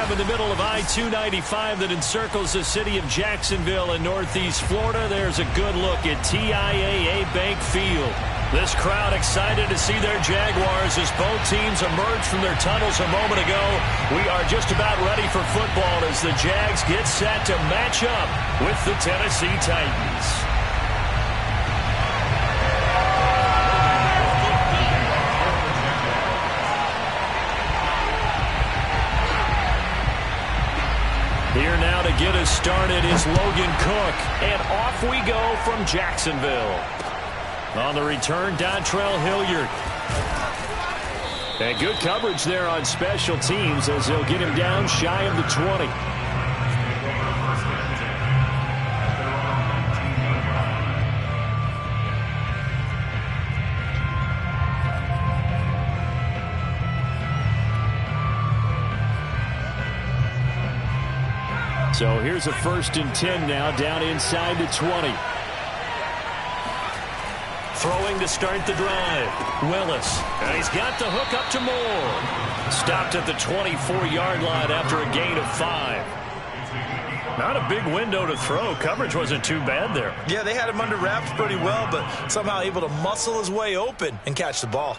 I'm in the middle of I-295 that encircles the city of Jacksonville in northeast Florida. There's a good look at TIAA Bank Field. This crowd excited to see their Jaguars as both teams emerged from their tunnels a moment ago. We are just about ready for football as the Jags get set to match up with the Tennessee Titans. Here now to get us started is Logan Cook. And off we go from Jacksonville. On the return, Dontrell Hilliard. And good coverage there on special teams as they'll get him down shy of the 20. So here's a 1st and 10 now, down inside the 20. Throwing to start the drive. Willis. And he's got the hook up to Moore. Stopped at the 24-yard line after a gain of 5. Not a big window to throw. Coverage wasn't too bad there. Yeah, they had him under wraps pretty well, but somehow able to muscle his way open and catch the ball.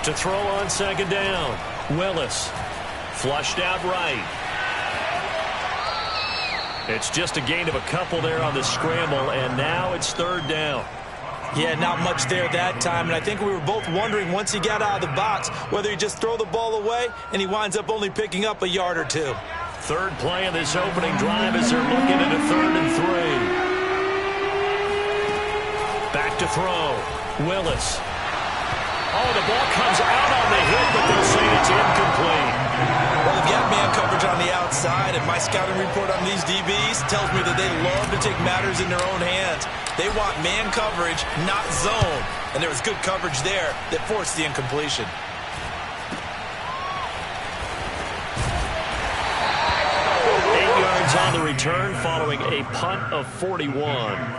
To throw on 2nd down. Willis. Flushed out right. It's just a gain of a couple there on the scramble, and now it's 3rd down. Yeah, not much there that time, and I think we were both wondering once he got out of the box whether he just throw the ball away, and he winds up only picking up a yard or 2. 3rd play of this opening drive as they're looking at a 3rd and 3. Back to throw. Willis. Oh, the ball comes out on the hit, but they'll say it's incomplete. Well, if you have man coverage on the outside, and my scouting report on these DBs tells me that they love to take matters in their own hands. They want man coverage, not zone. And there was good coverage there that forced the incompletion. On the return following a punt of 41.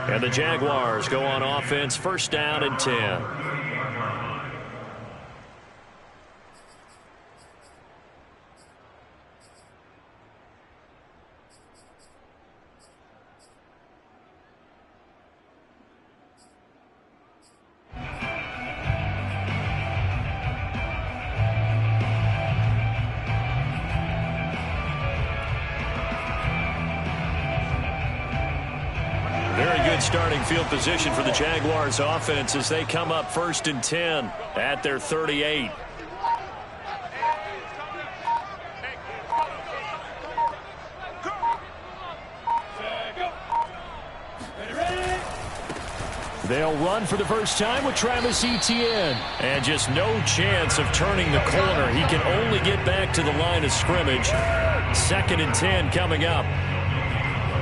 And the Jaguars go on offense, 1st down and 10. Starting field position for the Jaguars offense as they come up 1st and 10 at their 38. They'll run for the first time with Travis Etienne. And just no chance of turning the corner. He can only get back to the line of scrimmage. 2nd and 10 coming up.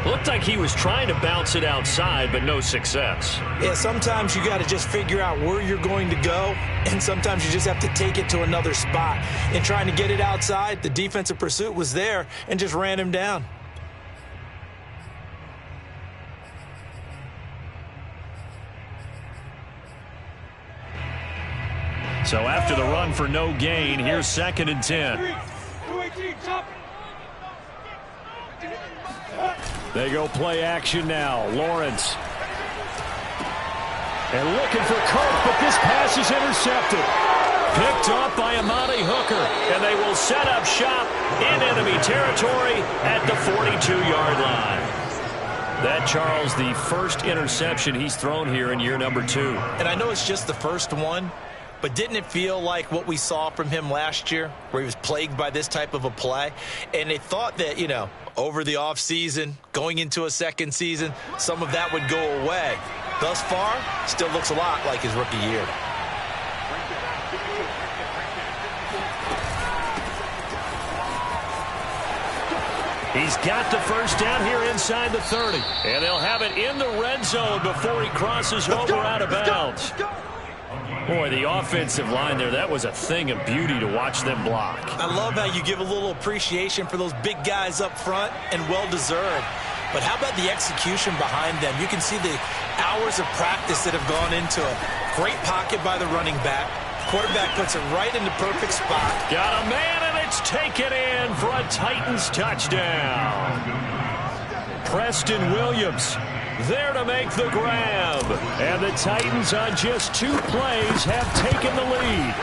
Looked like he was trying to bounce it outside, but no success. Yeah, sometimes you got to just figure out where you're going to go, and sometimes you just have to take it to another spot. In trying to get it outside, the defensive pursuit was there and just ran him down. So after the run for no gain, here's 2nd and 10. They go play action now. Lawrence. And looking for Cook, but this pass is intercepted. Picked up by Amani Hooker. And they will set up shop in enemy territory at the 42-yard line. That, Charles, the first interception he's thrown here in year number 2. And I know it's just the first one, but didn't it feel like what we saw from him last year, where he was plagued by this type of a play? And they thought that, you know, over the offseason, going into a second season, some of that would go away. Thus far, still looks a lot like his rookie year. He's got the first down here inside the 30. And they'll have it in the red zone before he crosses over out of bounds. Boy, the offensive line there, that was a thing of beauty to watch them block. I love how you give a little appreciation for those big guys up front, and well-deserved. But how about the execution behind them? You can see the hours of practice that have gone into it. Great pocket by the running back. Quarterback puts it right in the perfect spot. Got a man, and it's taken in for a Titans touchdown. Preston Williams there to make the grab. And the Titans on just 2 plays have taken the lead.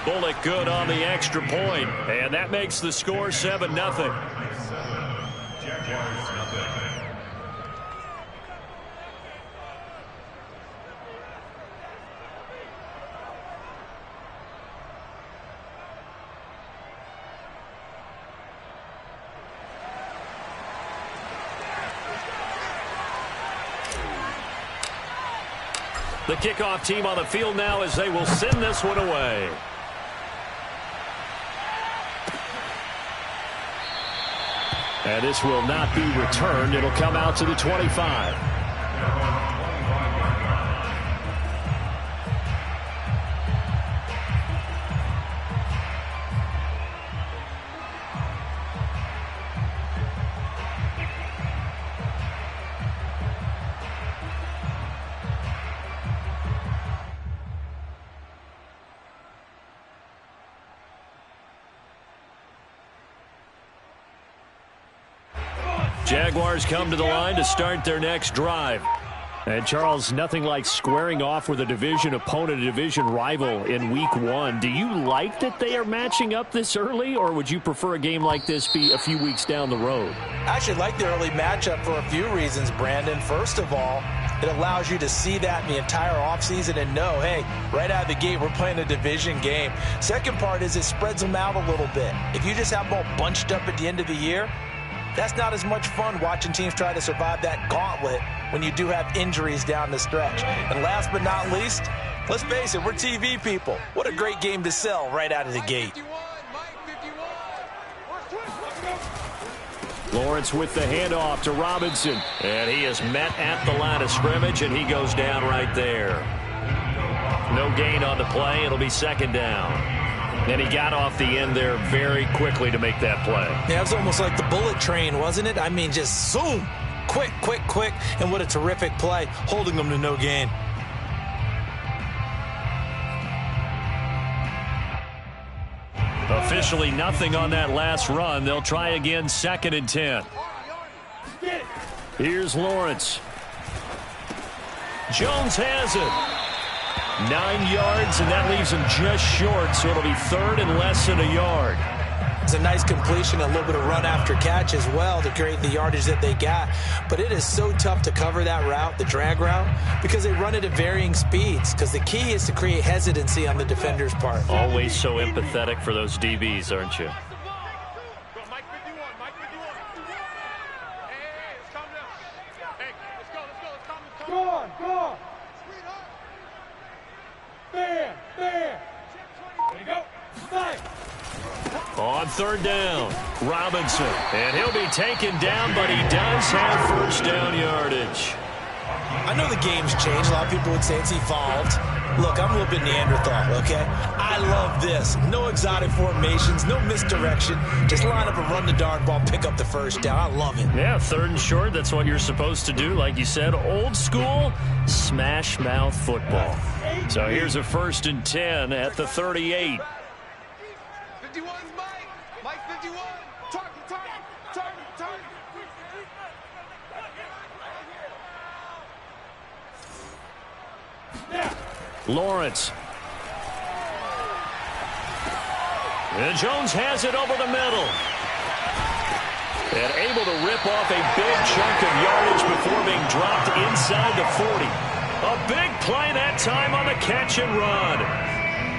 Bullock good on the extra point, and that makes the score 7-0. The kickoff team on the field now as they will send this one away. And this will not be returned. It'll come out to the 25. Jaguars come to the line to start their next drive. And, Charles, nothing like squaring off with a division opponent, a division rival in Week 1. Do you like that they are matching up this early, or would you prefer a game like this be a few weeks down the road? I actually like the early matchup for a few reasons, Brandon. First of all, it allows you to see that in the entire offseason and know, hey, right out of the gate, we're playing a division game. Second part is it spreads them out a little bit. If you just have them all bunched up at the end of the year, that's not as much fun watching teams try to survive that gauntlet when you do have injuries down the stretch. And last but not least, let's face it, we're TV people. What a great game to sell right out of the gate. Lawrence with the handoff to Robinson. And he is met at the line of scrimmage, and he goes down right there. No gain on the play. It'll be second down. And he got off the end there very quickly to make that play. Yeah, it was almost like the bullet train, wasn't it? I mean, just zoom. Quick, quick, quick. And what a terrific play, holding them to no gain. Officially nothing on that last run. They'll try again, 2nd and 10. Here's Lawrence. Jones has it. 9 yards, and that leaves him just short, so it'll be 3rd and less than a yard. It's a nice completion, a little bit of run after catch as well to create the yardage that they got. But it is so tough to cover that route, the drag route, because they run it at varying speeds, because the key is to create hesitancy on the defender's part. Always so empathetic for those DBs, aren't you? On 3rd down, Robinson. And he'll be taken down, but he does have first down yardage. I know the game's changed. A lot of people would say it's evolved. Look, I'm a little bit Neanderthal, okay? I love this. No exotic formations, no misdirection. Just line up and run the darn ball, pick up the first down. I love it. Yeah, 3rd and short, that's what you're supposed to do. Like you said, old school, smash mouth football. So here's a 1st and 10 at the 38. 51's Mike 51. Target. Lawrence. And Jones has it over the middle. And able to rip off a big chunk of yardage before being dropped inside the 40. A big play that time on the catch and run.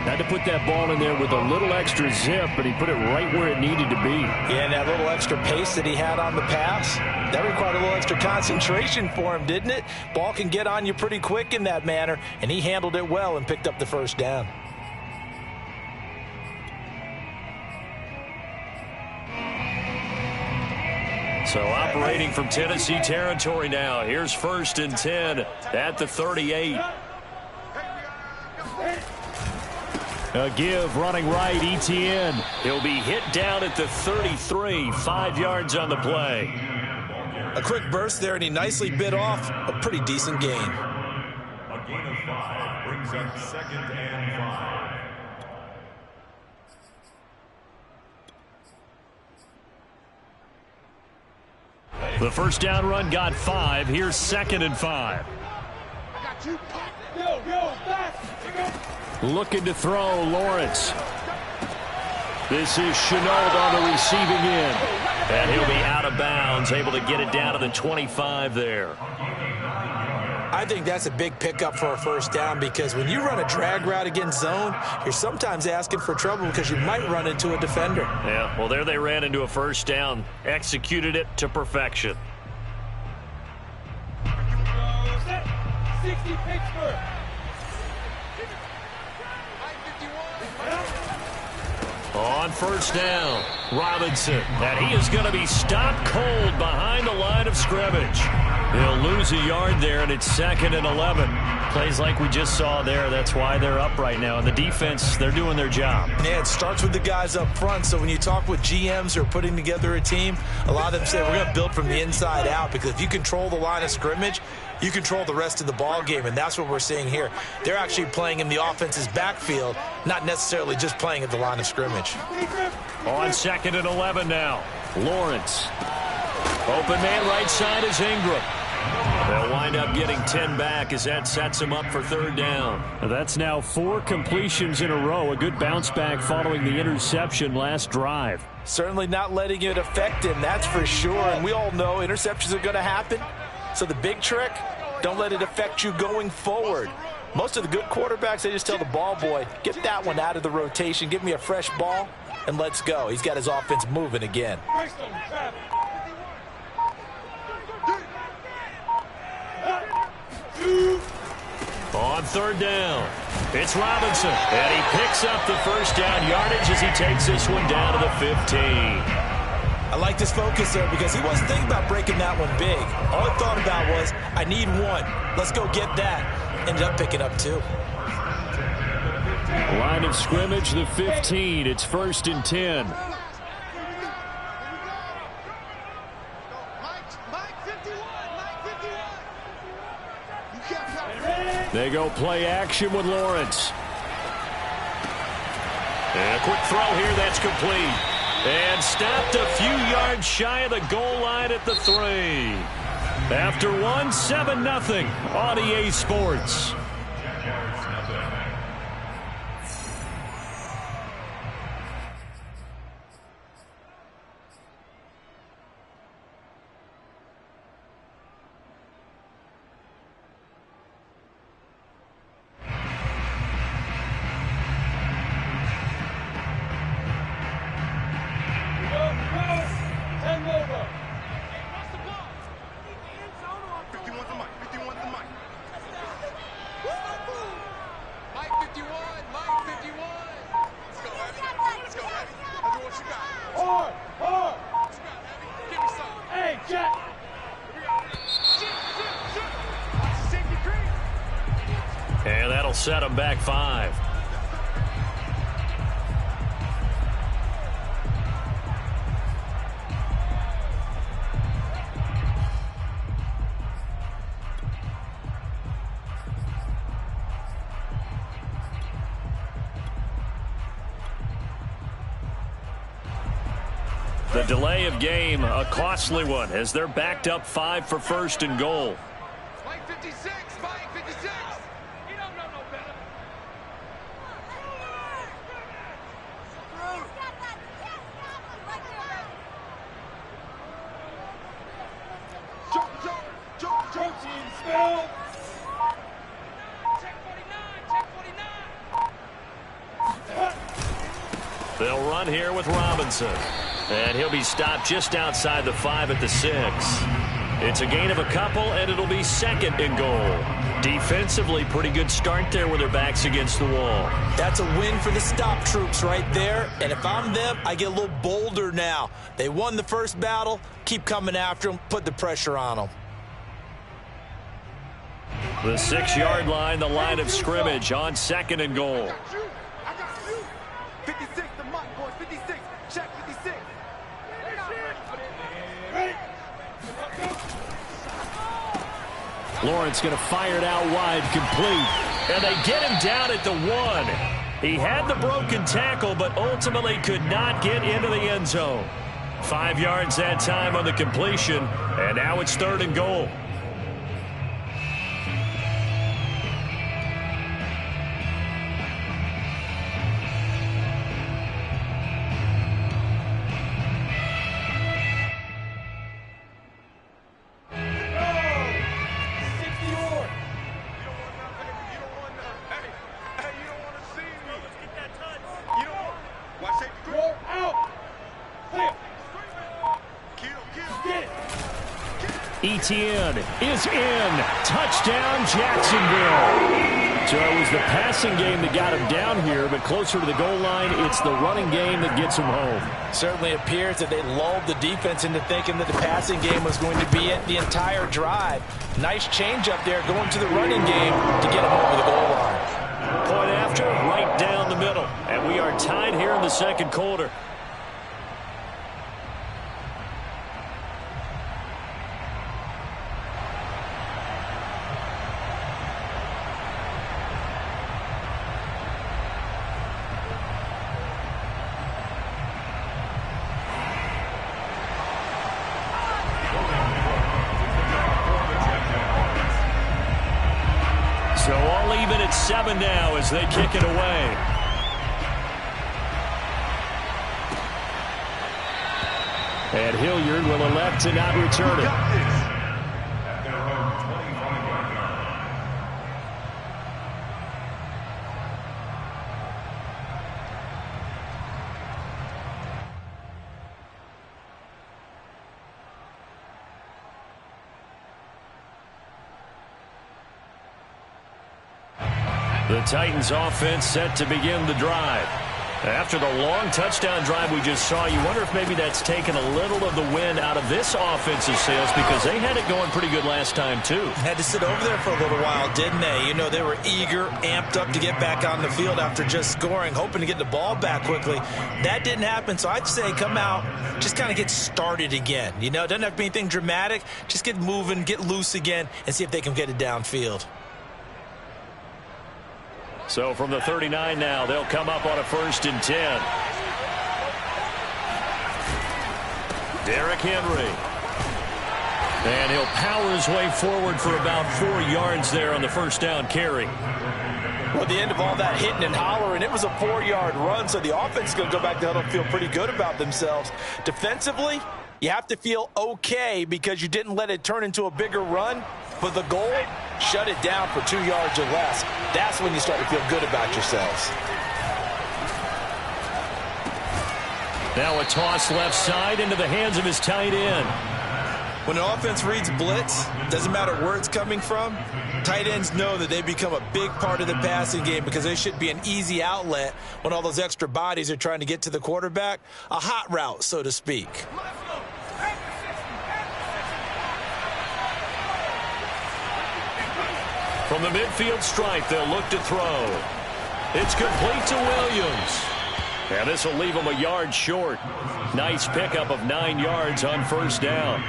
Had to put that ball in there with a little extra zip, but he put it right where it needed to be. Yeah, and that little extra pace that he had on the pass, that required a little extra concentration for him, didn't it? Ball can get on you pretty quick in that manner, and he handled it well and picked up the first down. So operating from Tennessee territory now. Here's 1st and 10 at the 38. A give running right, Etienne. He'll be hit down at the 33, 5 yards on the play. A quick burst there, and he nicely bit off a pretty decent gain. A gain of 5 brings up 2nd and 5. The first down run got 5. Here's 2nd and 5. Looking to throw, Lawrence. This is Chenault on the receiving end. And he'll be out of bounds, able to get it down to the 25 there. I think that's a big pickup for a first down, because when you run a drag route against zone, you're sometimes asking for trouble because you might run into a defender. Yeah, well, there they ran into a first down. Executed it to perfection. 60 Pittsburgh. On first down, Robinson. And he is going to be stopped cold behind the line of scrimmage. He'll lose a yard there, and it's 2nd and 11. Plays like we just saw there. That's why they're up right now. And the defense, they're doing their job. Yeah, it starts with the guys up front. So when you talk with GMs who are putting together a team, a lot of them say we're going to build from the inside out, because if you control the line of scrimmage, you control the rest of the ball game, and that's what we're seeing here. They're actually playing in the offense's backfield, not necessarily just playing at the line of scrimmage. On 2nd and 11 now, Lawrence. Open man right side is Ingram. They'll wind up getting 10 back as that sets him up for 3rd down. That's now 4 completions in a row. A good bounce back following the interception last drive. Certainly not letting it affect him, that's for sure. And we all know interceptions are going to happen. So the big trick, don't let it affect you going forward. Most of the good quarterbacks, they just tell the ball boy, get that one out of the rotation, give me a fresh ball, and let's go. He's got his offense moving again. On 3rd down, it's Robinson. And he picks up the first down yardage as he takes this one down to the 15. I like this focus there, because he wasn't thinking about breaking that one big. All he thought about was, I need one. Let's go get that. Ended up picking up 2. Line of scrimmage, the 15. It's 1st and 10. They go play action with Lawrence. And a quick throw here, that's complete. And stopped a few yards shy of the goal line at the 3. After 7-0 on EA Sports. And that'll set him back 5. The delay of game, a costly one, as they're backed up 5 for 1st and goal. Mike 56, Mike 56. You don't know no better. They'll run here with Robinson. And he'll be stopped just outside the 5 at the 6. It's a gain of a couple, and it'll be 2nd and goal. Defensively, pretty good start there with their backs against the wall. That's a win for the stop troops right there. And if I'm them, I get a little bolder now. They won the first battle. Keep coming after them. Put the pressure on them. The 6-yard line, the line of scrimmage on 2nd and goal. I got you. 56, the mark, boys. 56. Check 56. Lawrence going to fire it out wide, complete. And they get him down at the 1. He had the broken tackle, but ultimately could not get into the end zone. 5 yards that time on the completion, and now it's 3rd and goal. Etienne is in. Touchdown, Jacksonville. So it was the passing game that got him down here, but closer to the goal line, it's the running game that gets him home. Certainly appears that they lulled the defense into thinking that the passing game was going to be it the entire drive. Nice change up there going to the running game to get him over the goal line. Point after, right down the middle. And we are tied here in the 2nd quarter. So all even at 7 now as they kick it away. And Hilliard will elect to not return it. At their own 25-yard line. The Titans offense set to begin the drive. After the long touchdown drive we just saw, you wonder if maybe that's taken a little of the wind out of this offensive sails because they had it going pretty good last time too. Had to sit over there for a little while, didn't they? You know, they were eager, amped up to get back on the field after just scoring, hoping to get the ball back quickly. That didn't happen, so I'd say come out, just kind of get started again. You know, it doesn't have to be anything dramatic. Just get moving, get loose again, and see if they can get it downfield. So from the 39 now, they'll come up on a 1st and 10. Derrick Henry. And he'll power his way forward for about 4 yards there on the 1st down carry. Well, at the end of all that hitting and hollering, it was a 4-yard run, so the offense is going to go back to huddle and feel pretty good about themselves. Defensively, you have to feel okay because you didn't let it turn into a bigger run. But the goal, shut it down for 2 yards or less. That's when you start to feel good about yourselves. Now a toss left side into the hands of his tight end. When an offense reads blitz, doesn't matter where it's coming from, tight ends know that they become a big part of the passing game because they should be an easy outlet when all those extra bodies are trying to get to the quarterback. A hot route, so to speak. From the midfield stripe, they'll look to throw. It's complete to Williams. And this will leave him a yard short. Nice pickup of 9 yards on 1st down.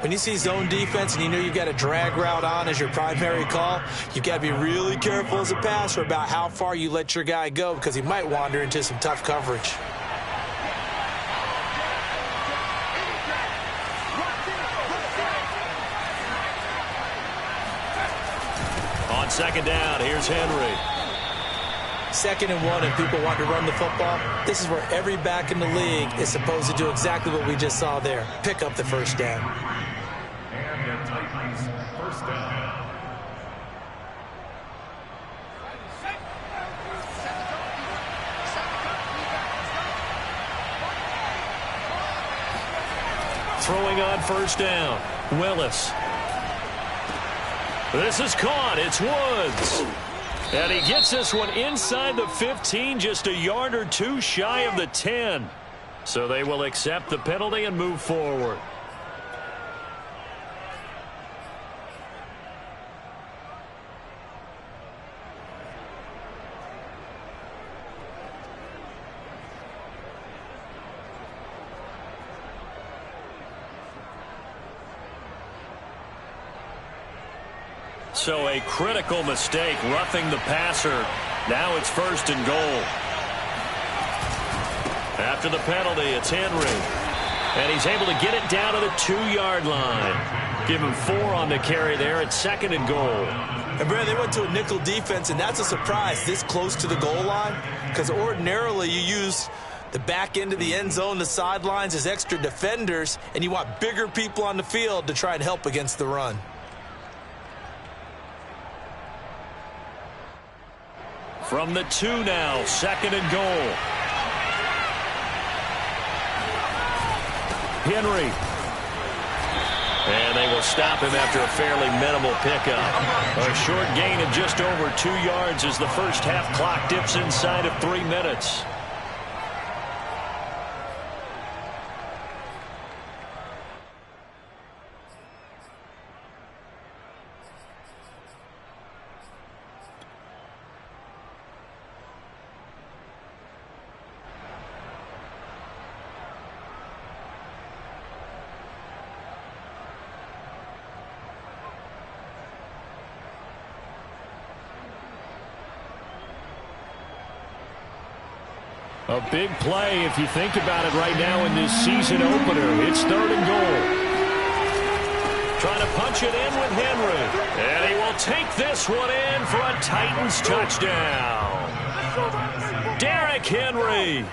When you see zone defense and you know you've got a drag route on as your primary call, you've got to be really careful as a passer about how far you let your guy go because he might wander into some tough coverage. On 2nd down, here's Henry. 2nd and 1, and people want to run the football. This is where every back in the league is supposed to do exactly what we just saw there. Pick up the 1st down. And the Titans' 1st down. Throwing on 1st down. Willis. This is caught. It's Woods. And he gets this one inside the 15, just a yard or two shy of the 10. So they will accept the penalty and move forward. So a critical mistake, roughing the passer. Now it's 1st and goal. After the penalty, it's Henry. And he's able to get it down to the 2-yard line. Give him 4 on the carry there. It's 2nd and goal. And Brad, they went to a nickel defense, and that's a surprise this close to the goal line, because ordinarily you use the back end of the end zone, the sidelines as extra defenders, and you want bigger people on the field to try and help against the run. From the 2 now, 2nd and goal. Henry. And they will stop him after a fairly minimal pickup. A short gain of just over 2 yards as the first half clock dips inside of 3 minutes. A big play if you think about it right now in this season opener. It's 3rd and goal. Trying to punch it in with Henry. And he will take this one in for a Titans touchdown. Derrick Henry.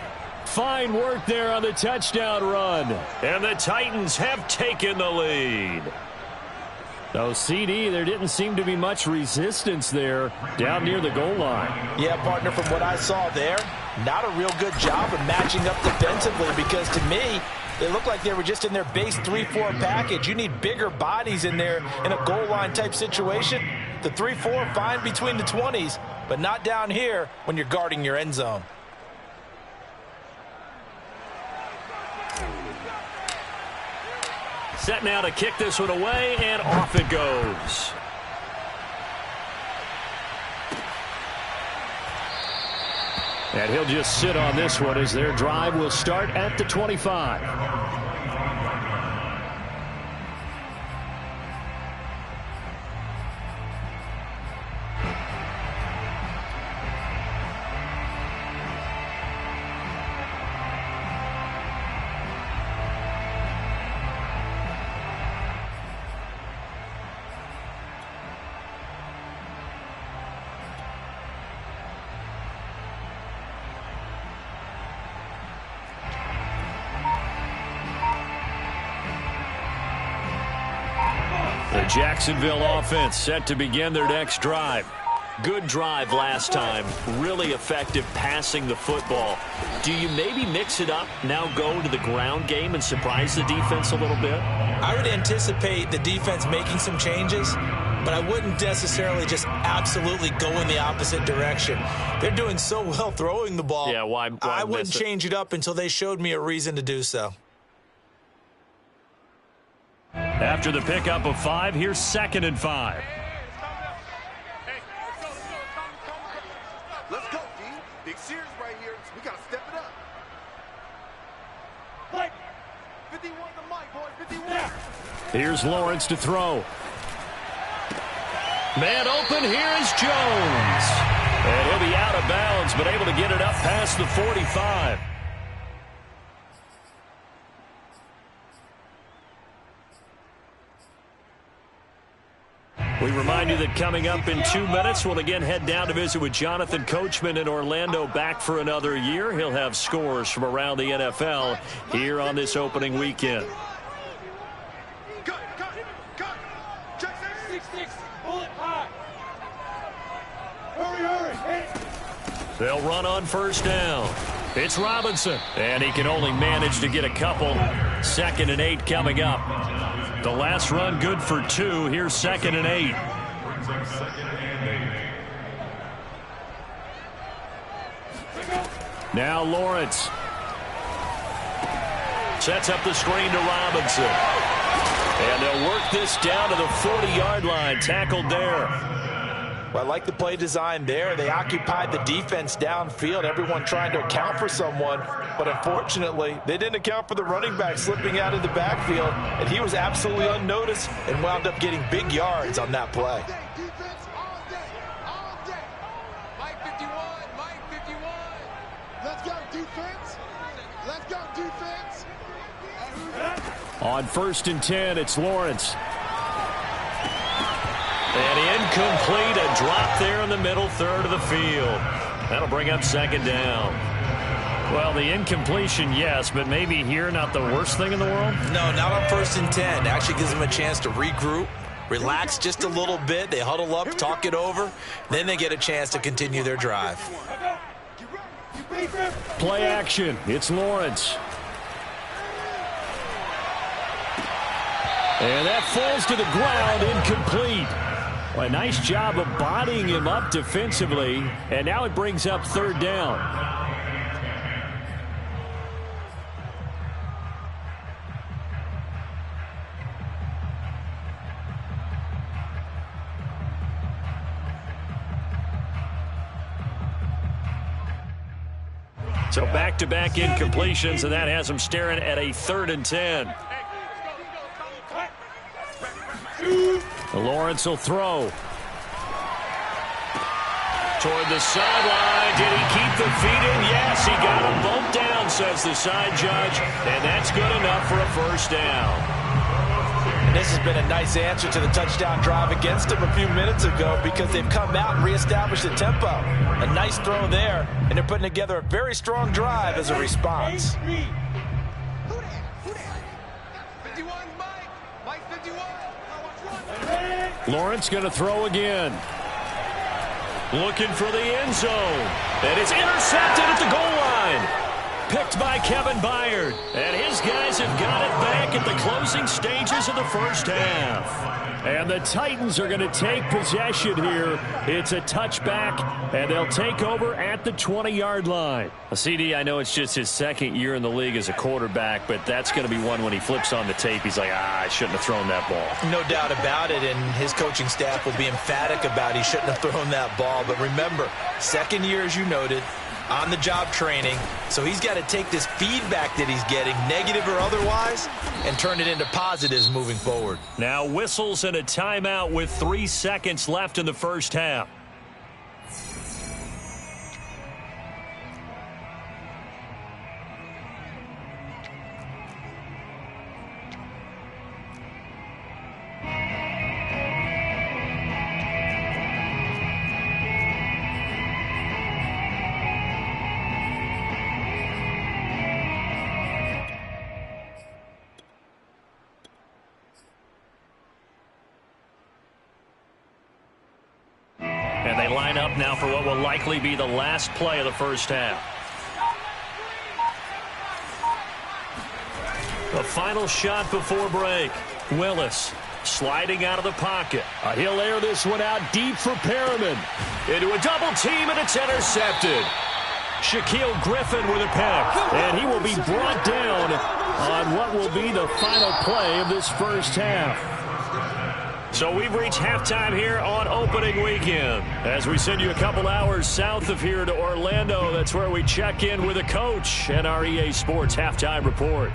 Fine work there on the touchdown run. And the Titans have taken the lead. So, CD, there didn't seem to be much resistance there down near the goal line. Yeah, partner, from what I saw there, not a real good job of matching up defensively, because to me, they looked like they were just in their base 3-4 package. You need bigger bodies in there in a goal line type situation. The 3-4, fine between the 20s, but not down here when you're guarding your end zone. Set now to kick this one away, and off it goes. And he'll just sit on this one as their drive will start at the 25. The Jacksonville offense set to begin their next drive. Good drive last time. Really effective passing the football. Do you maybe mix it up, now go to the ground game and surprise the defense a little bit? I would anticipate the defense making some changes, but I wouldn't necessarily just absolutely go in the opposite direction. They're doing so well throwing the ball. Yeah, why I wouldn't change it up until they showed me a reason to do so. After the pickup of 5, here's 2nd and 5. Let's go, D. Big series right here. We got to step it up. Like 51 the mic, boys. 51. Here's Lawrence to throw. Man open, here is Jones. And he'll be out of bounds, but able to get it up past the 45. We remind you that coming up in 2 minutes, we'll again head down to visit with Jonathan Coachman in Orlando, back for another year. He'll have scores from around the NFL here on this opening weekend. Cut. Check 6-6. Bullet high. Hurry. They'll run on 1st down. It's Robinson, and he can only manage to get a couple. 2nd and 8 coming up. The last run good for 2. Here's 2nd and 8. Brings up 2nd and 8. Now Lawrence. Sets up the screen to Robinson. And they'll work this down to the 40-yard line. Tackled there. Well, I like the play design there. They occupied the defense downfield, everyone trying to account for someone. But unfortunately, they didn't account for the running back slipping out of the backfield. And he was absolutely unnoticed and wound up getting big yards on that play. Defense all day, all day. Mike 51, Mike 51. Let's go defense. Let's go defense. On 1st and 10, it's Lawrence. And incomplete, a drop there in the middle third of the field. That'll bring up 2nd down. Well, the incompletion, yes, but maybe here not the worst thing in the world? No, not on 1st and 10. Actually gives them a chance to regroup, relax just a little bit. They huddle up, talk it over. Then they get a chance to continue their drive. Play action. It's Lawrence. And that falls to the ground, incomplete. Well, a nice job of bodying him up defensively. And now it brings up 3rd down. So back-to-back incompletions, and that has them staring at a 3rd and 10. Lawrence will throw. Toward the sideline. Did he keep the feet in? Yes, he got them both down, says the side judge. And that's good enough for a 1st down. And this has been a nice answer to the touchdown drive against them a few minutes ago because they've come out and reestablished the tempo. A nice throw there, and they're putting together a very strong drive as a response. 51's Mike. Mike 51. Lawrence going to throw again. Looking for the end zone. And it's intercepted at the goal line. Picked by Kevin Byard. And his guys have got it back at the closing stages of the 1st half. And the Titans are going to take possession here. It's a touchback, and they'll take over at the 20-yard line. CD, I know it's just his 2nd year in the league as a quarterback, but that's going to be one when he flips on the tape. He's like, I shouldn't have thrown that ball. No doubt about it, and his coaching staff will be emphatic about he shouldn't have thrown that ball. But remember, 2nd year, as you noted, on-the-job training. So he's got to take this feedback that he's getting, negative or otherwise, and turn it into positives moving forward. Now whistles and a timeout with 3 seconds left in the 1st half. And they line up now for what will likely be the last play of the 1st half. The final shot before break. Willis sliding out of the pocket. He'll air this one out deep for Perriman. Into a double team, and it's intercepted. Shaquille Griffin with a pick. And he will be brought down on what will be the final play of this 1st half. So we've reached halftime here on opening weekend. As we send you a couple hours south of here to Orlando, that's where we check in with a coach and our EA Sports Halftime Report.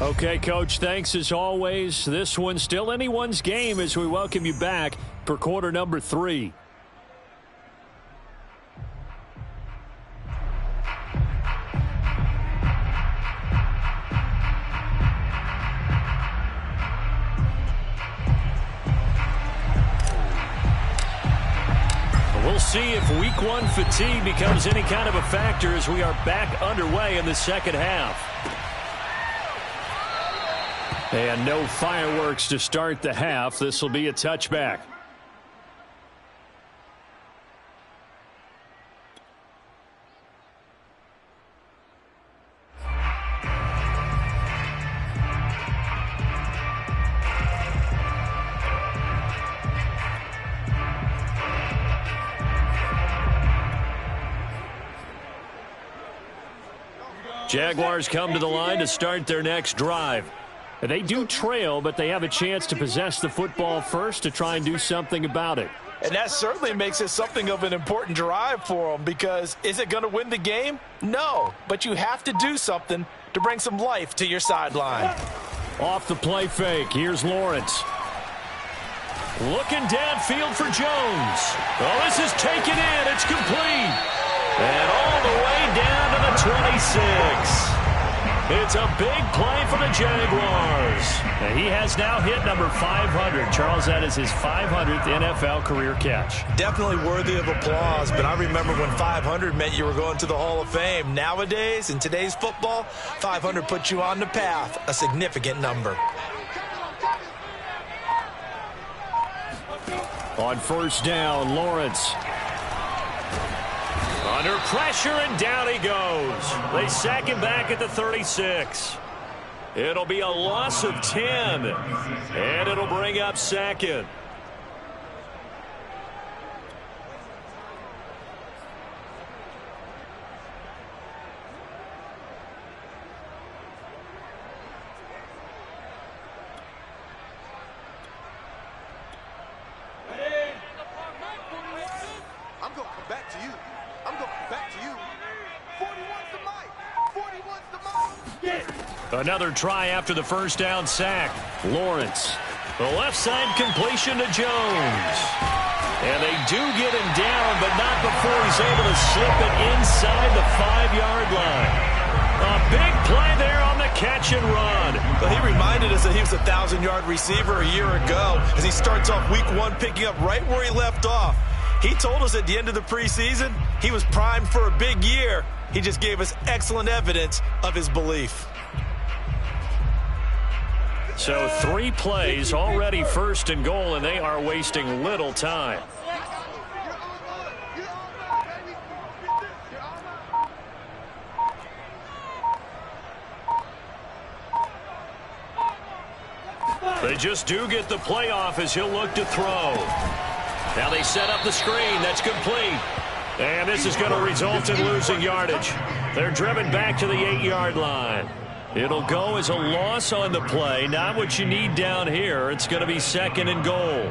Okay, Coach, thanks as always. This one's still anyone's game as we welcome you back for quarter number 3. see if week one fatigue becomes any kind of a factor as we are back underway in the second half. And no fireworks to start the half. This will be a touchback. Jaguars come to the line to start their next drive. They do trail, but they have a chance to possess the football first to try and do something about it. And that certainly makes it something of an important drive for them, because is it going to win the game? No, but you have to do something to bring some life to your sideline. Off the play fake, here's Lawrence. Looking downfield for Jones. Oh, this is taken in. It's complete. And all the way down to the 26. It's a big play for the Jaguars. And he has now hit number 500. Charles, that is his 500th NFL career catch. Definitely worthy of applause, but I remember when 500 meant you were going to the Hall of Fame. Nowadays, in today's football, 500 puts you on the path, a significant number. On first down, Lawrence. Under pressure, and down he goes. They sack him back at the 36. It'll be a loss of 10, and it'll bring up second. I'm going to come back to you. I'm going to come back to you. 41's the mic. 41's the mic. Another try after the first down sack. Lawrence. The left side completion to Jones. And they do get him down, but not before he's able to slip it inside the 5-yard line. A big play there on the catch and run. But he reminded us that he was a 1,000-yard receiver a year ago as he starts off week one picking up right where he left off. He told us at the end of the preseason he was primed for a big year. He just gave us excellent evidence of his belief. So 3 plays, already first and goal, and they are wasting little time. They just do get the play off as he'll look to throw. Now they set up the screen. That's complete. And this is going to result in losing yardage. They're driven back to the 8-yard line. It'll go as a loss on the play. Not what you need down here. It's going to be second and goal.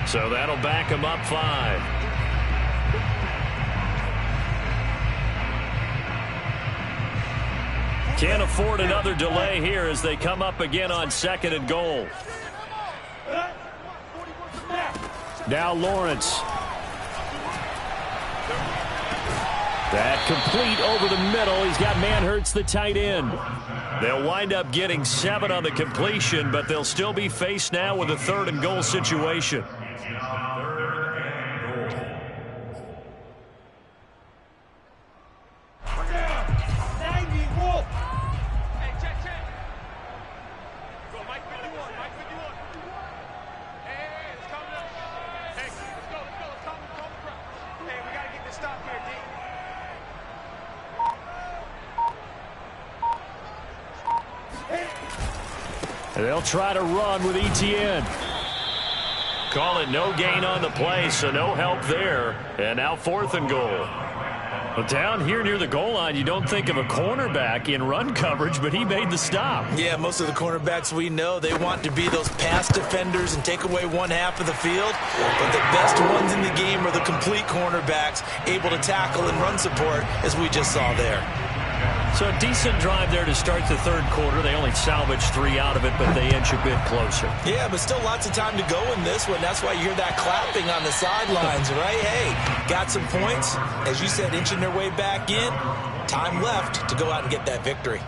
So that'll back him up 5. Can't afford another delay here as they come up again on second and goal. Now Lawrence. That complete over the middle. He's got Manhurts, the tight end. They'll wind up getting 7 on the completion, but they'll still be faced now with a third and goal situation. They'll try to run with ETN. Call it no gain on the play, so no help there. And now 4th and goal. Well, down here near the goal line, you don't think of a cornerback in run coverage, but he made the stop. Yeah, most of the cornerbacks we know, they want to be those pass defenders and take away one half of the field. But the best ones in the game are the complete cornerbacks, able to tackle and run support, as we just saw there. So a decent drive there to start the third quarter. They only salvaged 3 out of it, but they inch a bit closer. Yeah, but still lots of time to go in this one. That's why you hear that clapping on the sidelines, right? Hey, got some points. As you said, inching their way back in. Time left to go out and get that victory.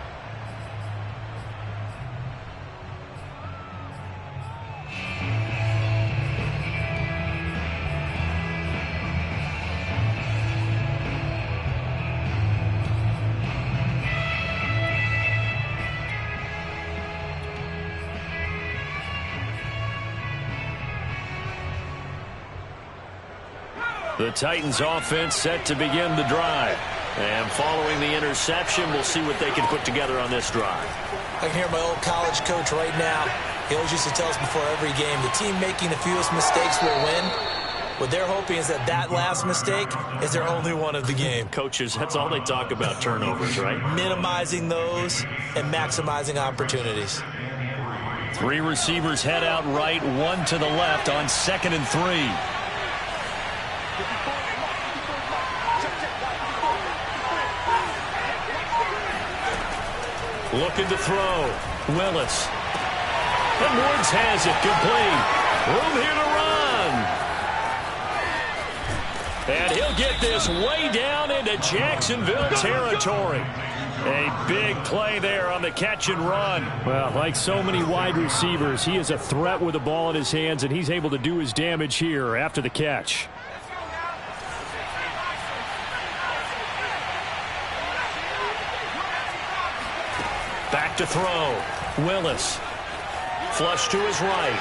The Titans offense set to begin the drive. And following the interception, we'll see what they can put together on this drive. I can hear my old college coach right now. He always used to tell us before every game, the team making the fewest mistakes will win. What they're hoping is that last mistake is their only one of the game. Coaches, that's all they talk about, turnovers, right? Minimizing those and maximizing opportunities. 3 receivers head out right, 1 to the left on 2nd and 3. Looking to throw. Willis. And Woods has it. Complete. Room here to run. And he'll get this way down into Jacksonville territory. A big play there on the catch and run. Well, like so many wide receivers, he is a threat with the ball in his hands, and he's able to do his damage here after the catch. Back to throw. Willis. Flush to his right.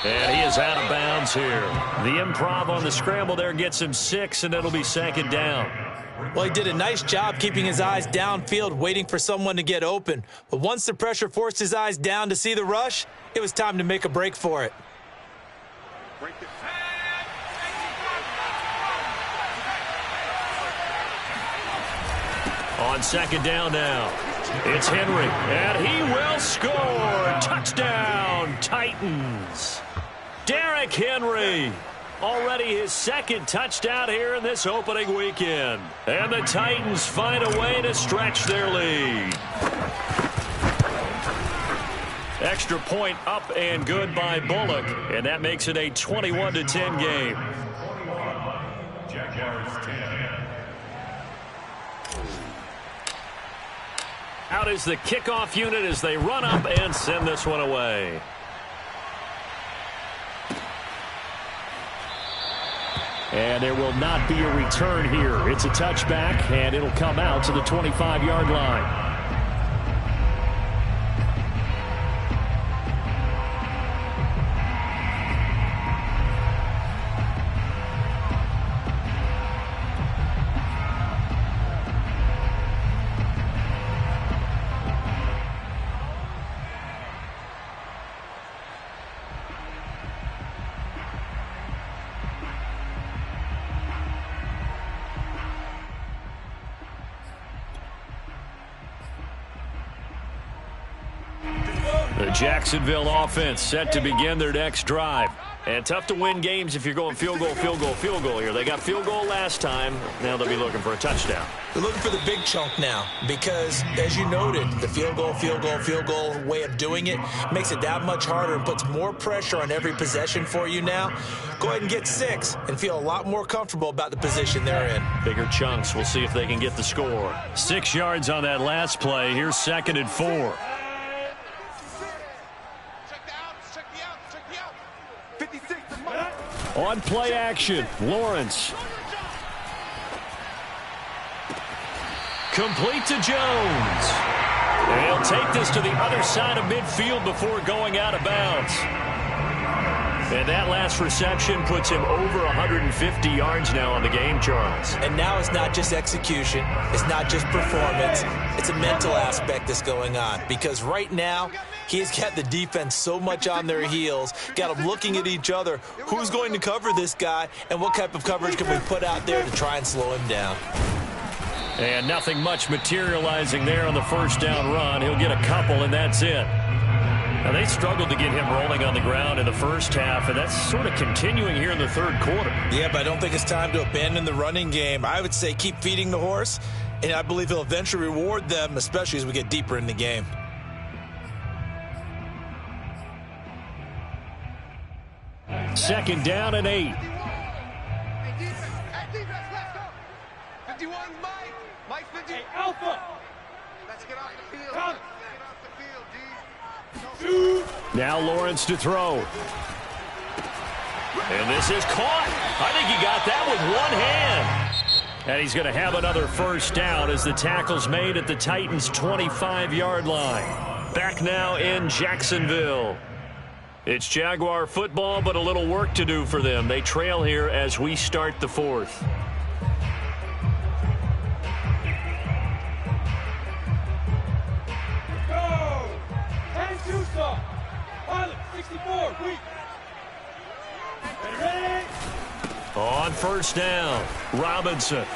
And he is out of bounds here. The improv on the scramble there gets him 6, and it'll be 2nd down. Well, he did a nice job keeping his eyes downfield, waiting for someone to get open. But once the pressure forced his eyes down to see the rush, it was time to make a break for it. On 2nd down now, it's Henry, and he will score. Touchdown, Titans. Derrick Henry, already his 2nd touchdown here in this opening weekend. And the Titans find a way to stretch their lead. Extra point up and good by Bullock, and that makes it a 21-10 game. Out is the kickoff unit as they run up and send this one away. And there will not be a return here. It's a touchback, and it'll come out to the 25-yard line. The Jacksonville offense set to begin their next drive. And tough to win games if you're going field goal, field goal, field goal here. They got field goal last time. Now they'll be looking for a touchdown. They're looking for the big chunk now because, as you noted, the field goal way of doing it makes it that much harder and puts more pressure on every possession for you now. Go ahead and get 6 and feel a lot more comfortable about the position they're in. Bigger chunks. We'll see if they can get the score. 6 yards on that last play. Here's 2nd and 4. On play action, Lawrence. Complete to Jones. And he'll take this to the other side of midfield before going out of bounds. And that last reception puts him over 150 yards now on the game, Charles. And now it's not just execution. It's not just performance. It's a mental aspect that's going on. Because right now, he's got the defense so much on their heels, got them looking at each other. Who's going to cover this guy, and what type of coverage can we put out there to try and slow him down? And nothing much materializing there on the first down run. He'll get a couple, and that's it. Now, they struggled to get him rolling on the ground in the first half, and that's sort of continuing here in the third quarter. Yeah, but I don't think it's time to abandon the running game. I would say keep feeding the horse, and I believe he'll eventually reward them, especially as we get deeper in the game. Second down and 8. Hey, defense, let's go. 51, Mike 50. Hey, Alpha. Let's get off the field. Come. Let's get off the field, D. Now Lawrence to throw. And this is caught. I think he got that with one hand. And he's going to have another first down as the tackle's made at the Titans' 25-yard line. Back now in Jacksonville. It's Jaguar football, but a little work to do for them. They trail here as we start the fourth. Go. 10-2 stop. Pilot 64. Weak. Ready? On first down, Robinson.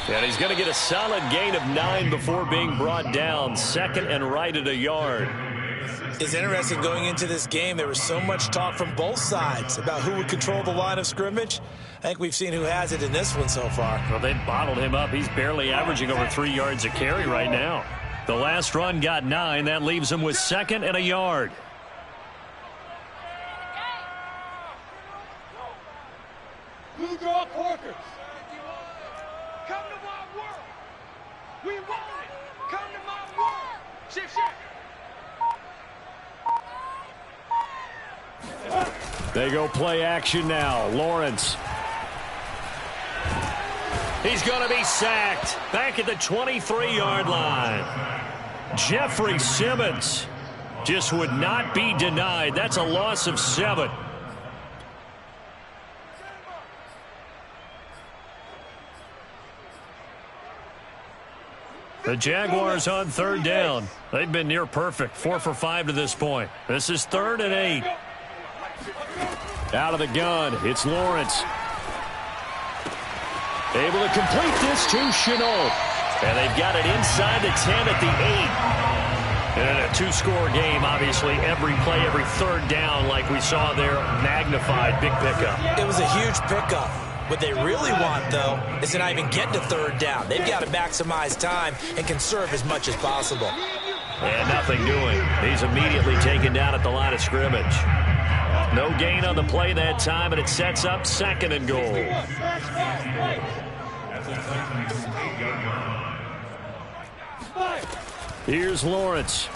And he's going to get a solid gain of 9 before being brought down. Second and right at a yard. It's interesting going into this game. There was so much talk from both sides about who would control the line of scrimmage. I think we've seen who has it in this one so far. Well, they bottled him up. He's barely averaging over 3 yards a carry right now. The last run got 9. That leaves him with second and a yard. Blue draw Corkers. Come to my world. We want it. Come to my world. Shift. They go play action now. Lawrence. He's going to be sacked. Back at the 23-yard line. Jeffrey Simmons just would not be denied. That's a loss of 7. The Jaguars on third down. They've been near perfect. 4 for 5 to this point. This is 3rd and 8. Out of the gun, it's Lawrence. Able to complete this to Chenault. And they've got it inside the 10 at the 8. And a 2-score game, obviously, every play, every third down, like we saw there, magnified, big pickup. It was a huge pickup. What they really want, though, is to not even get to third down. They've got to maximize time and conserve as much as possible. And nothing doing. He's immediately taken down at the line of scrimmage. No gain on the play that time, and it sets up 2nd and goal. Here's Lawrence.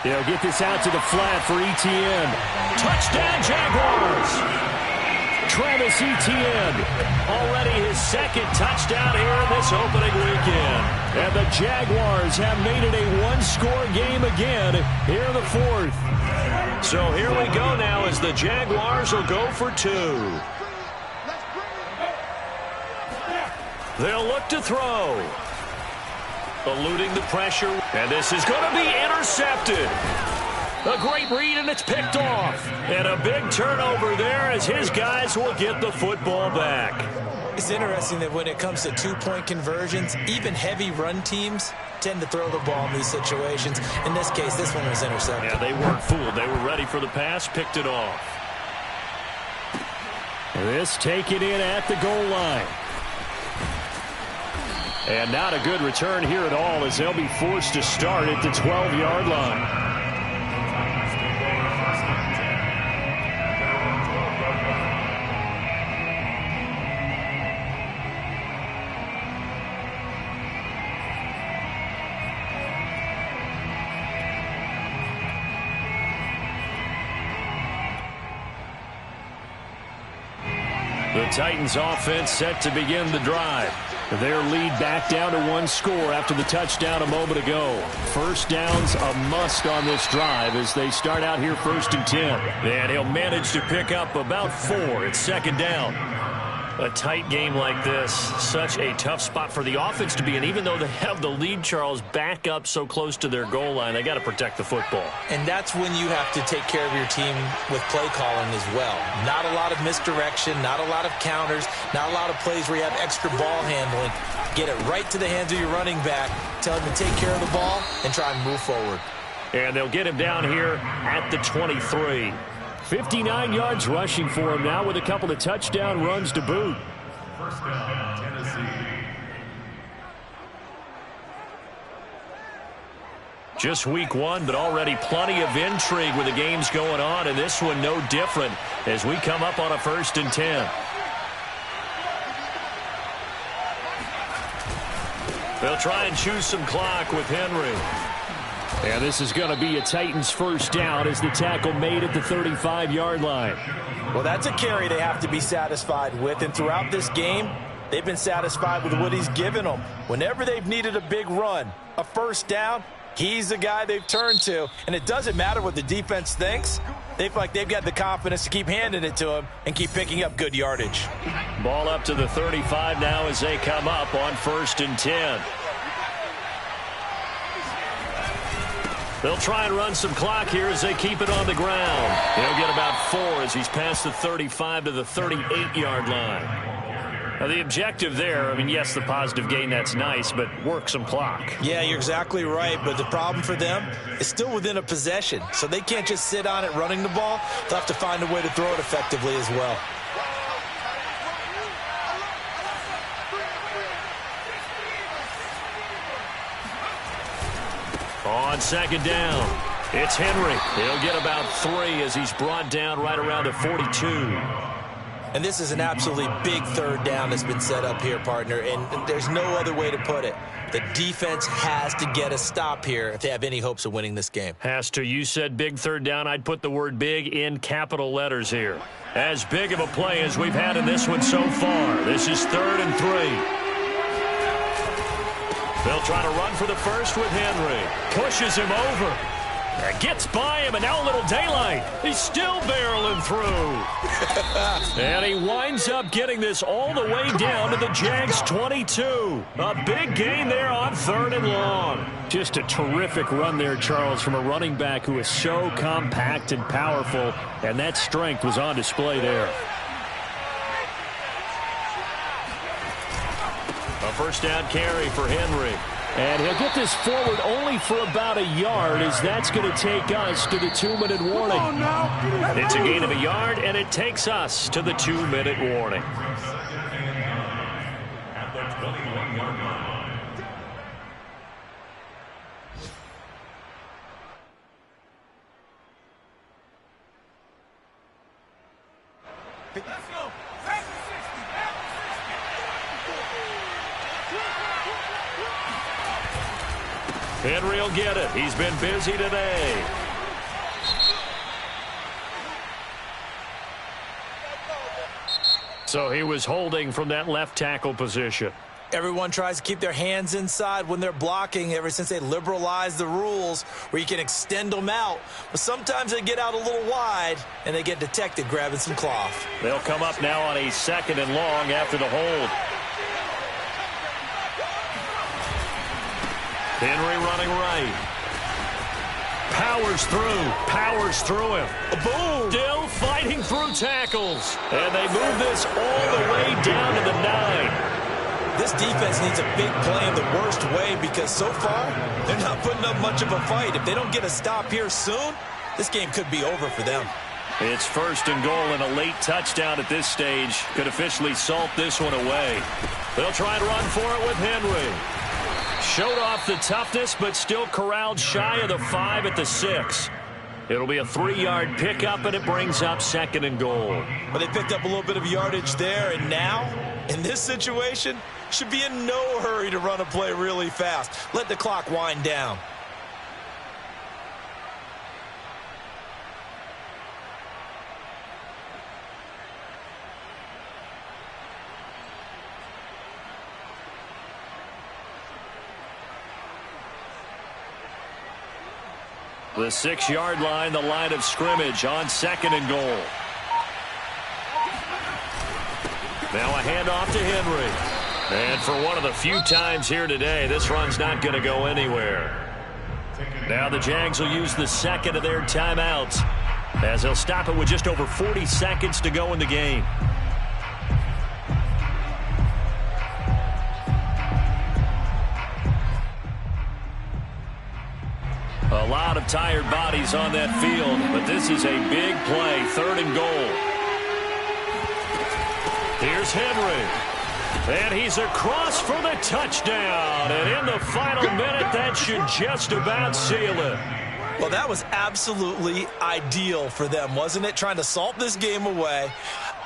They'll get this out to the flat for Etienne. Touchdown, Jaguars! Travis Etienne, already his 2nd touchdown here in this opening weekend. And the Jaguars have made it a 1-score game again here in the 4th. So here we go now as the Jaguars will go for 2. They'll look to throw. Eluding the pressure. And this is going to be intercepted. A great read, and it's picked off. And a big turnover there as his guys will get the football back. It's interesting that when it comes to 2-point conversions, even heavy run teams tend to throw the ball in these situations. In this case, this one was intercepted. Yeah, they weren't fooled. They were ready for the pass, picked it off. This taken in at the goal line. And not a good return here at all as they'll be forced to start at the 12-yard line. The Titans offense set to begin the drive. Their lead back down to 1 score after the touchdown a moment ago. First down's a must on this drive as they start out here 1st and 10. And he'll manage to pick up about 4. It's 2nd down. A tight game like this, such a tough spot for the offense to be in. Even though they have the lead, Charles, back up so close to their goal line, they got to protect the football. And that's when you have to take care of your team with play calling as well. Not a lot of misdirection, not a lot of counters, not a lot of plays where you have extra ball handling. Get it right to the hands of your running back, tell him to take care of the ball, and try and move forward. And they'll get him down here at the 23. 59 yards rushing for him now with a couple of touchdown runs to boot. First down, Tennessee. Just week 1, but already plenty of intrigue with the games going on, and this one no different as we come up on a 1st and 10. They'll try and choose some clock with Henry. And this is going to be a Titans first down as the tackle made at the 35-yard line. Well, that's a carry they have to be satisfied with, and throughout this game, they've been satisfied with what he's given them. Whenever they've needed a big run, a first down, he's the guy they've turned to. And it doesn't matter what the defense thinks. They feel like they've got the confidence to keep handing it to him and keep picking up good yardage. Ball up to the 35 now as they come up on 1st and 10. They'll try and run some clock here as they keep it on the ground. He'll get about 4 as he's past the 35 to the 38-yard line. Now, the objective there, I mean, yes, the positive gain, that's nice, but work some clock. Yeah, you're exactly right, but the problem for them is still within a possession, so they can't just sit on it running the ball. They'll have to find a way to throw it effectively as well. On 2nd down, it's Henry. He'll get about 3 as he's brought down right around the 42. And this is an absolutely big 3rd down that's been set up here, partner, and there's no other way to put it. The defense has to get a stop here if they have any hopes of winning this game. Has to. You said big 3rd down. I'd put the word big in capital letters here. As big of a play as we've had in this one so far. This is 3rd and 3. They'll try to run for the first with Henry. Pushes him over. Gets by him, and now a little daylight. He's still barreling through. And he winds up getting this all the way down to the Jags 22. A big gain there on 3rd and long. Just a terrific run there, Charles, from a running back who is so compact and powerful, and that strength was on display there. A first down carry for Henry. And he'll get this forward only for about a yard as that's going to take us to the 2-minute warning. It's a gain of a yard, and it takes us to the 2-minute warning. At the 21-yard line. Let's go. Henry will get it. He's been busy today. So he was holding from that left tackle position. Everyone tries to keep their hands inside when they're blocking ever since they liberalized the rules where you can extend them out. But sometimes they get out a little wide and they get detected grabbing some cloth. They'll come up now on a 2nd and long after the hold. Henry running right. Powers through him. Boom! Still fighting through tackles. And they move this all the way down to the 9. This defense needs a big play in the worst way because so far, they're not putting up much of a fight. If they don't get a stop here soon, this game could be over for them. It's 1st and goal, and a late touchdown at this stage could officially salt this one away. They'll try and run for it with Henry. Showed off the toughness, but still corralled shy of the 5 at the 6. It'll be a 3-yard pickup, and it brings up 2nd and goal. But they picked up a little bit of yardage there, and now, in this situation, should be in no hurry to run a play really fast. Let the clock wind down. The 6-yard line, the line of scrimmage on 2nd and goal. Now a handoff to Henry. And for one of the few times here today, this run's not going to go anywhere. Now the Jags will use the second of their timeouts as they'll stop it with just over 40 seconds to go in the game. A lot of tired bodies on that field, but this is a big play, 3rd and goal. Here's Henry. And he's across for the touchdown. And in the final minute, that should just about seal it. Well, that was absolutely ideal for them, wasn't it? Trying to salt this game away.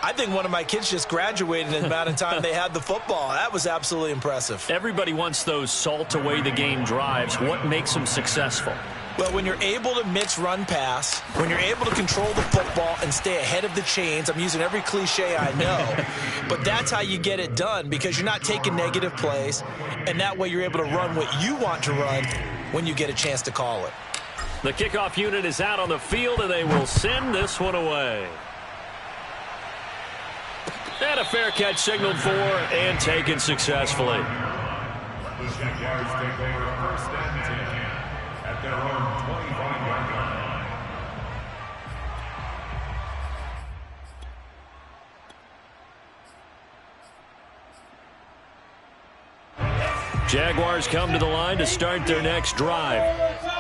I think one of my kids just graduated in the amount of time they had the football. That was absolutely impressive. Everybody wants those salt-away-the-game drives. What makes them successful? Well, when you're able to mix run-pass, when you're able to control the football and stay ahead of the chains, I'm using every cliche I know, but that's how you get it done because you're not taking negative plays, and that way you're able to run what you want to run when you get a chance to call it. The kickoff unit is out on the field, and they will send this one away. And a fair catch signaled for and taken successfully. The Jaguars take over 1st and 10 at their own 25-yard line. Jaguars come to the line to start their next drive.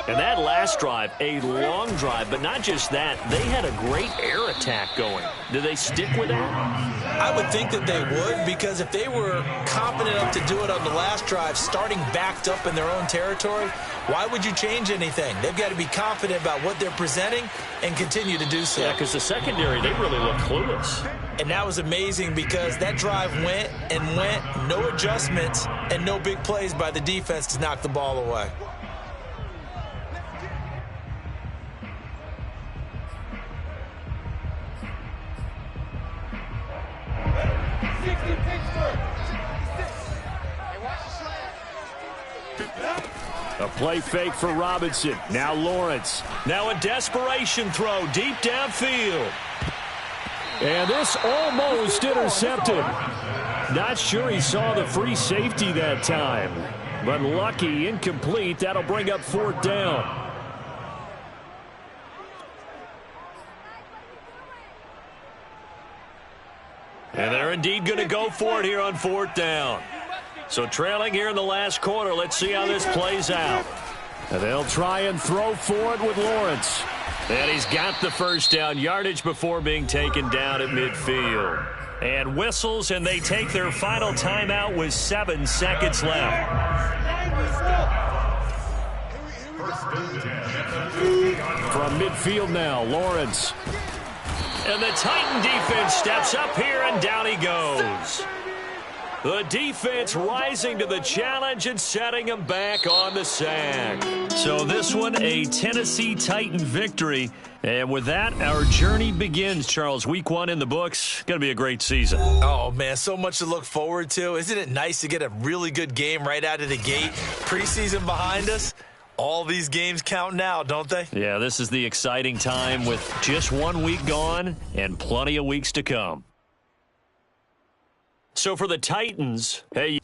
And that last drive, a long drive, but not just that. They had a great air attack going. Do they stick with that? I would think that they would because if they were confident enough to do it on the last drive, starting backed up in their own territory, why would you change anything? They've got to be confident about what they're presenting and continue to do so. Yeah, because the secondary, they really look clueless. And that was amazing because that drive went and went, no adjustments, and no big plays by the defense to knock the ball away. A play fake for Robinson. Now Lawrence. Now a desperation throw deep downfield. And this almost intercepted. Not sure he saw the free safety that time. But lucky, incomplete. That'll bring up 4th down. And they're indeed going to go for it here on 4th down. So trailing here in the last quarter, let's see how this plays out. And they'll try and throw for it with Lawrence. And he's got the 1st down yardage before being taken down at midfield. And whistles, and they take their final timeout with 7 seconds left. From midfield now, Lawrence. And the Titan defense steps up here, and down he goes. The defense rising to the challenge and setting them back on the sack. So this one, a Tennessee Titan victory. And with that, our journey begins, Charles. Week 1 in the books. Going to be a great season. Oh, man, so much to look forward to. Isn't it nice to get a really good game right out of the gate? Preseason behind us. All these games count now, don't they? Yeah, this is the exciting time with just 1 week gone and plenty of weeks to come. So for the Titans, hey...